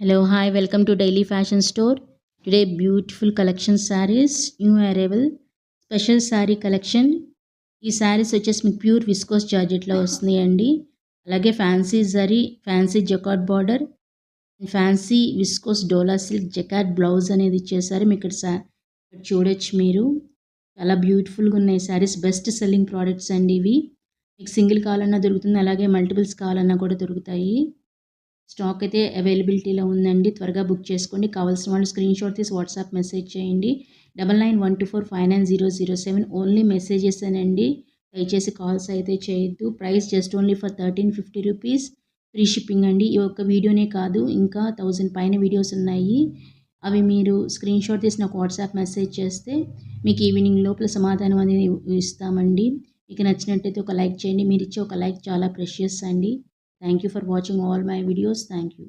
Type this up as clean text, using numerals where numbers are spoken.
Hello, hi, welcome to Daily Fashion Store. Today, beautiful collection sarees, new arrival, special sari collection. ఈ శారీస్ వచ్చేసి మీకు pure viscose జార్జెట్లో వస్తున్నాయండి. అలాగే fancy zari, fancy jacquard border, fancy viscose dola silk jacquard blouse అనేది ఇచ్చేసారు. మీకు ఇక్కడ చూడొచ్చు మీరు. చాలా బ్యూటిఫుల్గా ఉన్నాయి శారీస్. బెస్ట్ సెల్లింగ్ ప్రోడక్ట్స్ అండి ఇవి. మీకు సింగిల్ కావాలన్నా దొరుకుతుంది, అలాగే మల్టిపుల్స్ కావాలన్నా కూడా దొరుకుతాయి. స్టాక్ అయితే అవైలబిలిటీలో ఉందండి. త్వరగా బుక్ చేసుకోండి. కావాల్సిన వాళ్ళు స్క్రీన్ షాట్ తీసి వాట్సాప్ మెసేజ్ చేయండి. 9912459007 ఓన్లీ మెసేజెస్ అనండి. దయచేసి కాల్స్ అయితే చేయొద్దు. Price just only for 1350 rupees. Free shipping అండి. ఈ ఒక్క వీడియోనే కాదు, ఇంకా 1000 పైన వీడియోస్ ఉన్నాయి. అవి మీరు స్క్రీన్ షాట్ తీసి నాకు వాట్సాప్ మెసేజ్ చేస్తే మీకు ఈవినింగ్ లోపల సమాధానం అనేది ఇస్తామండి. మీకు నచ్చినట్టయితే ఒక లైక్ చేయండి. మీరు ఇచ్చే ఒక లైక్ చాలా ప్రెషియస్ అండి. Thank you for watching all my videos. Thank you.